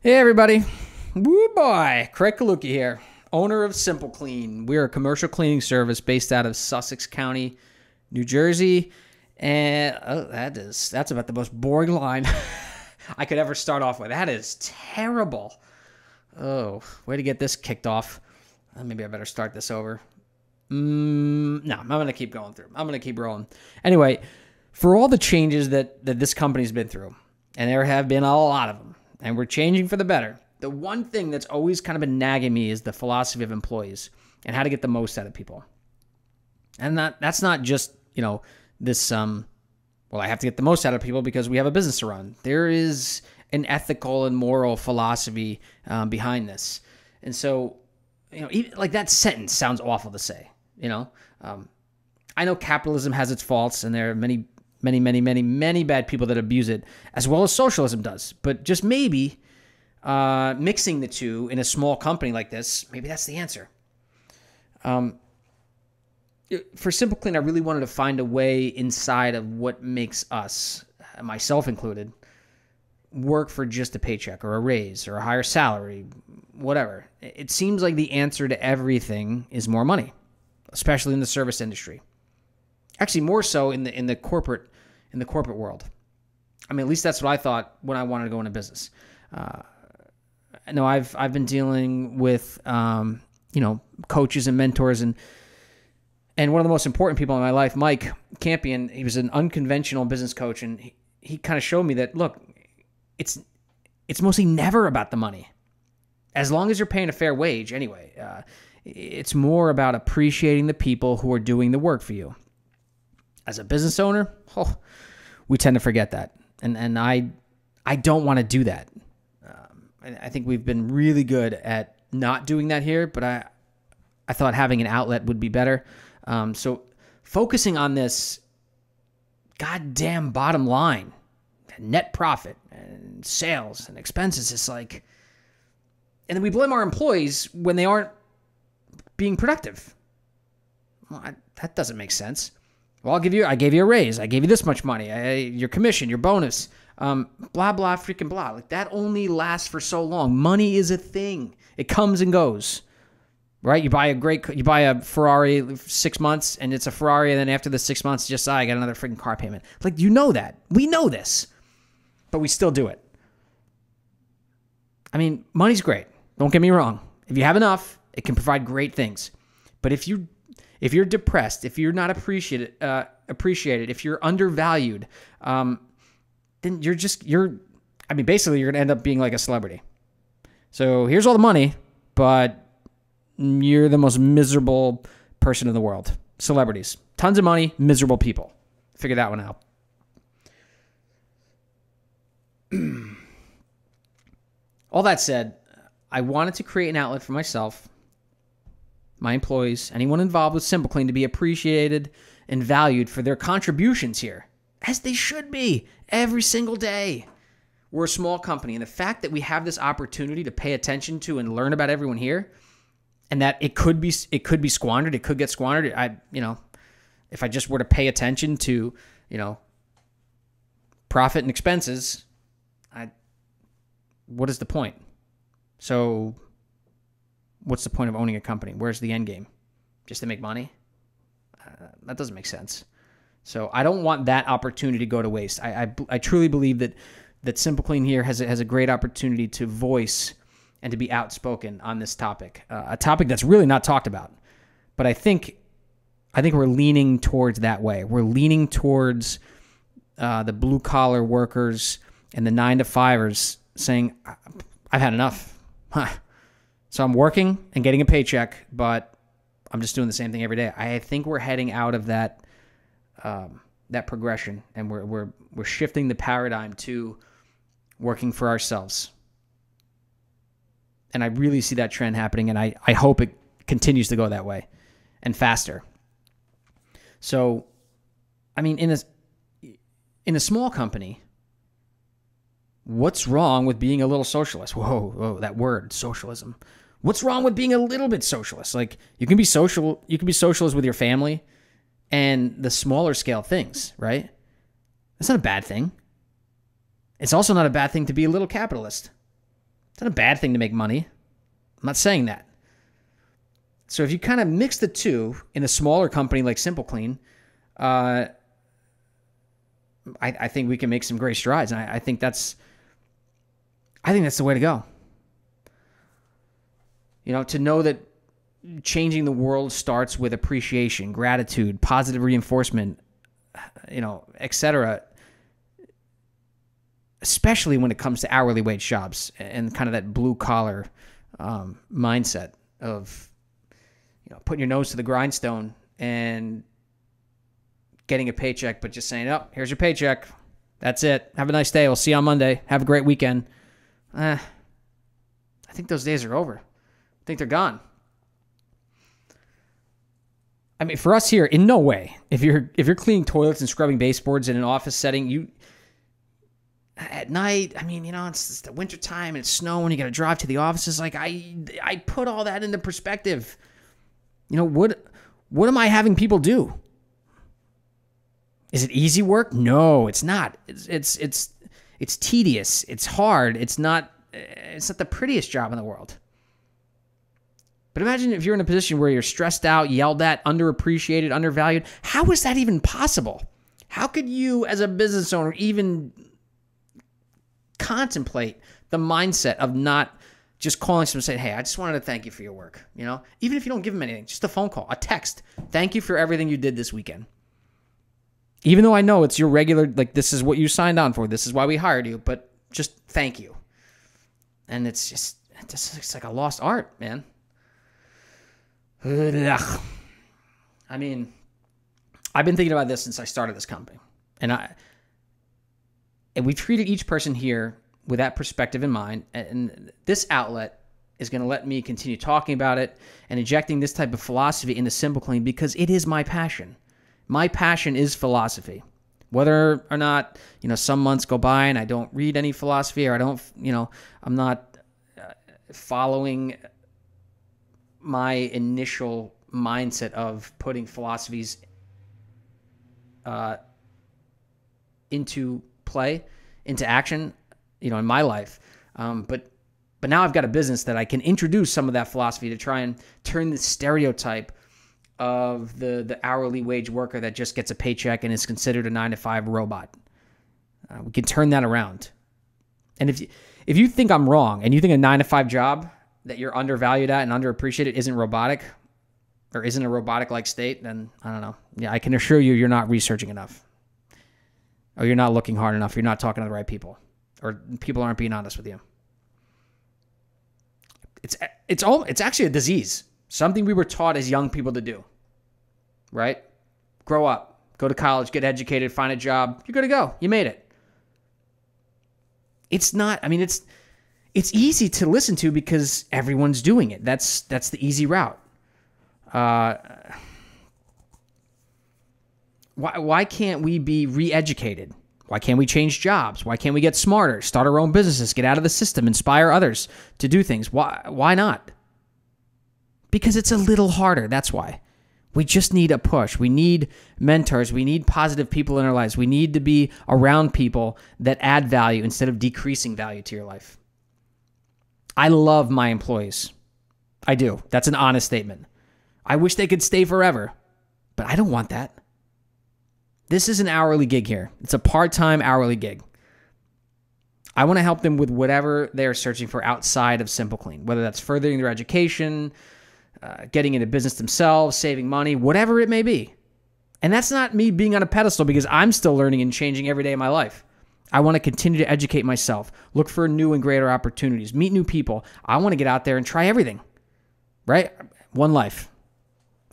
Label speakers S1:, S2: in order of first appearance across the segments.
S1: Hey everybody, woo boy, Craig Kalucki here, owner of Simple Clean. We're a commercial cleaning service based out of Sussex County, New Jersey, and that's about the most boring line I could ever start off with. That is terrible. Oh, way to get this kicked off. Maybe I better start this over. No, I'm gonna keep going through. I'm gonna keep rolling. Anyway, for all the changes that this company's been through, and there have been a lot of them, and we're changing for the better. The one thing that's always kind of been nagging me is the philosophy of employees and how to get the most out of people. And that's not just, this, I have to get the most out of people because we have a business to run. There is an ethical and moral philosophy behind this. And so, even, like that sentence sounds awful to say, I know capitalism has its faults and there are many bad people that abuse it, as well as socialism does. But just maybe mixing the two in a small company like this, maybe that's the answer. For Simple Clean, I really wanted to find a way inside of what makes us, myself included, work for just a paycheck or a raise or a higher salary, whatever. It seems like the answer to everything is more money, especially in the service industry. Actually, more so in the corporate world. I mean, at least that's what I thought when I wanted to go into business. No, I've been dealing with coaches and mentors and one of the most important people in my life, Mike Campion. He was an unconventional business coach, and he kind of showed me that look, it's mostly never about the money, as long as you're paying a fair wage. Anyway, it's more about appreciating the people who are doing the work for you. As a business owner, we tend to forget that. And I don't want to do that. I think we've been really good at not doing that here, but I thought having an outlet would be better. So focusing on this goddamn bottom line, net profit and sales and expenses is like, and then we blame our employees when they aren't being productive. Well, that doesn't make sense. Well, I gave you a raise. I gave you this much money. Your commission, your bonus, blah, blah, freaking blah. Like that only lasts for so long. Money is a thing. It comes and goes, right? You buy a Ferrari 6 months and it's a Ferrari. And then after the 6 months, I got another freaking car payment. Like, that. We know this, but we still do it. I mean, money's great. Don't get me wrong. If you have enough, it can provide great things. But if you're depressed, if you're not appreciated, if you're undervalued, then basically you're going to end up being like a celebrity. So here's all the money, but you're the most miserable person in the world. Celebrities. Tons of money, miserable people. Figure that one out. All that said, I wanted to create an outlet for myself, my employees, anyone involved with Simple Clean, to be appreciated and valued for their contributions here, as they should be every single day. We're a small company, and the fact that we have this opportunity to pay attention to and learn about everyone here, and that it could be squandered, it could get squandered. If I just were to pay attention to, profit and expenses, what is the point? So what's the point of owning a company? Where's the end game? Just to make money? That doesn't make sense. So I don't want that opportunity to go to waste. I truly believe that Simple Clean here has a great opportunity to voice and to be outspoken on this topic, a topic that's really not talked about. But I think we're leaning towards that way. We're leaning towards the blue collar workers and the 9-to-5ers saying, "I've had enough." So I'm working and getting a paycheck, but I'm just doing the same thing every day. I think we're heading out of that progression, and we're shifting the paradigm to working for ourselves. And I really see that trend happening, and I hope it continues to go that way and faster. So, I mean, in a small company, what's wrong with being a little socialist? Whoa, that word, socialism. What's wrong with being a little bit socialist? Like, you can be socialist with your family and the smaller scale things, right? That's not a bad thing. It's also not a bad thing to be a little capitalist. It's not a bad thing to make money. I'm not saying that. So if you kind of mix the two in a smaller company like Simple Clean, I think we can make some great strides. And I think that's the way to go. To know that changing the world starts with appreciation, gratitude, positive reinforcement, etc. Especially when it comes to hourly wage jobs and kind of that blue collar mindset of, putting your nose to the grindstone and getting a paycheck, but just saying, oh, here's your paycheck. That's it. Have a nice day. We'll see you on Monday. Have a great weekend. I think those days are over. I think they're gone. I mean, for us here, in no way. If you're cleaning toilets and scrubbing baseboards in an office setting, at night, it's the winter time and it's snowing. You got to drive to the offices. Like I put all that into perspective. What am I having people do? Is it easy work? No, it's not. It's tedious. It's hard. It's not the prettiest job in the world. But imagine if you're in a position where you're stressed out, yelled at, underappreciated, undervalued. How is that even possible? How could you, as a business owner, even contemplate the mindset of not just calling someone and saying, hey, I just wanted to thank you for your work. Even if you don't give them anything, just a phone call, a text. Thank you for everything you did this weekend. Even though I know it's your regular, this is what you signed on for. This is why we hired you, but just thank you. And it's like a lost art, man. I mean, I've been thinking about this since I started this company. And we treated each person here with that perspective in mind. And this outlet is going to let me continue talking about it and injecting this type of philosophy into Simple Clean because it is my passion. My passion is philosophy. Whether or not, some months go by and I don't read any philosophy or I don't, I'm not following my initial mindset of putting philosophies into play, into action, in my life. But now I've got a business that I can introduce some of that philosophy to try and turn the stereotype of the hourly wage worker that just gets a paycheck and is considered a 9-to-5 robot. We can turn that around. And if you think I'm wrong and you think a 9-to-5 job that you're undervalued at and underappreciated isn't robotic or isn't a robotic-like state, then I don't know. Yeah, I can assure you you're not researching enough. Or you're not looking hard enough. You're not talking to the right people. Or people aren't being honest with you. It's actually a disease. Something we were taught as young people to do. Right? Grow up. Go to college. Get educated. Find a job. You're good to go. You made it. It's not, it's easy to listen to because everyone's doing it. That's the easy route. Why can't we be re-educated? Why can't we change jobs? Why can't we get smarter, start our own businesses, get out of the system, inspire others to do things? Why not? Because it's a little harder. That's why. We just need a push. We need mentors. We need positive people in our lives. We need to be around people that add value instead of decreasing value to your life. I love my employees. I do. That's an honest statement. I wish they could stay forever, but I don't want that. This is an hourly gig here. It's a part-time hourly gig. I want to help them with whatever they're searching for outside of Simple Clean, whether that's furthering their education, getting into business themselves, saving money, whatever it may be. And that's not me being on a pedestal because I'm still learning and changing every day of my life. I want to continue to educate myself, look for new and greater opportunities, meet new people. I want to get out there and try everything, right? One life.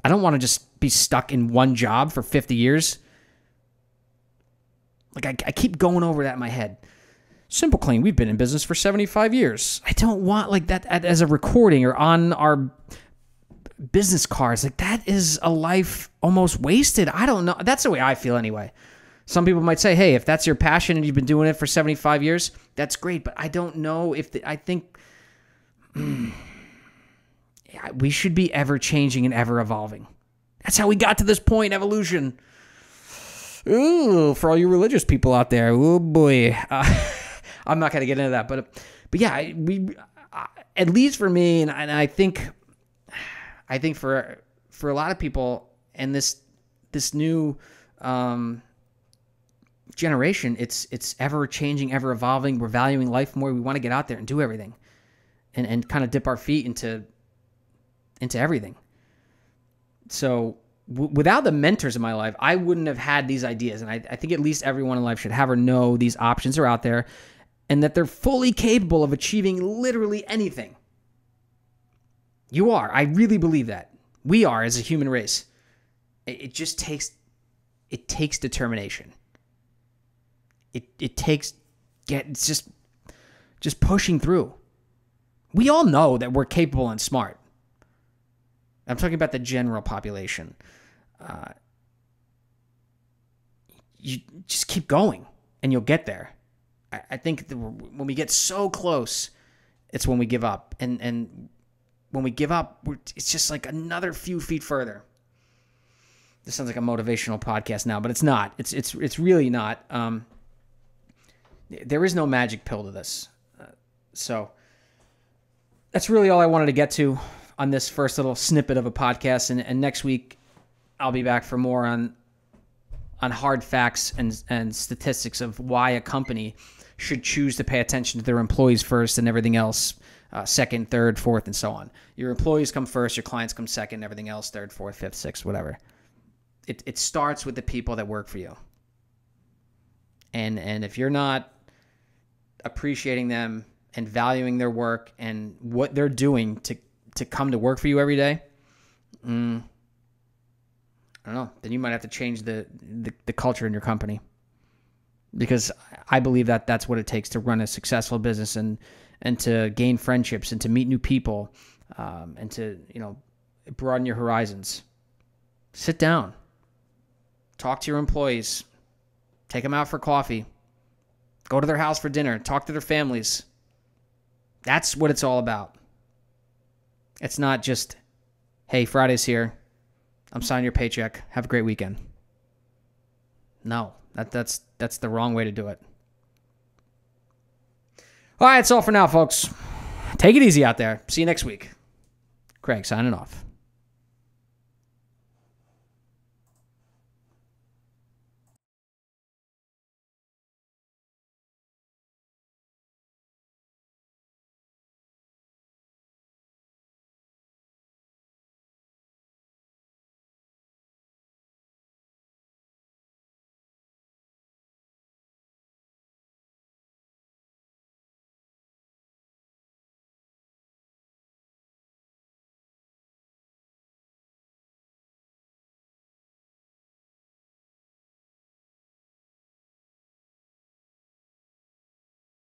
S1: I don't want to just be stuck in one job for 50 years. I keep going over that in my head. Simple Clean, we've been in business for 75 years. I don't want that as a recording or on our business cards. That is a life almost wasted. I don't know. That's the way I feel anyway. Some people might say, hey, if that's your passion and you've been doing it for 75 years, that's great. But I don't know I think we should be ever changing and ever evolving. That's how we got to this point, evolution. Ooh, for all you religious people out there. Oh boy. I'm not going to get into that, but yeah, at least for me, and I think for a lot of people, and this new generation, it's ever changing, ever evolving. We're valuing life more. We want to get out there and do everything, and kind of dip our feet into everything. So without the mentors in my life, I wouldn't have had these ideas. And I think at least everyone in life should have or know these options are out there, and that they're fully capable of achieving literally anything. You are. I really believe that. We are, as a human race. It just takes determination. It's just pushing through. We all know that we're capable and smart. I'm talking about the general population. You just keep going, and you'll get there. I think when we get so close, it's when we give up. And when we give up, it's just like another few feet further. This sounds like a motivational podcast now, but it's not. It's really not. There is no magic pill to this. So that's really all I wanted to get to on this first little snippet of a podcast. And next week, I'll be back for more on hard facts and statistics of why a company should choose to pay attention to their employees first and everything else second, third, fourth, and so on. Your employees come first, your clients come second, everything else third, fourth, fifth, sixth, whatever. It starts with the people that work for you. And if you're not appreciating them and valuing their work and what they're doing to come to work for you every day, I don't know, then you might have to change the culture in your company. Because I believe that that's what it takes to run a successful business and to gain friendships and to meet new people and to, broaden your horizons. Sit down. Talk to your employees. Take them out for coffee. Go to their house for dinner. Talk to their families. That's what it's all about. It's not just, hey, Friday's here. I'm signing your paycheck. Have a great weekend. No, that's the wrong way to do it. All right, that's all for now, folks. Take it easy out there. See you next week. Craig signing off.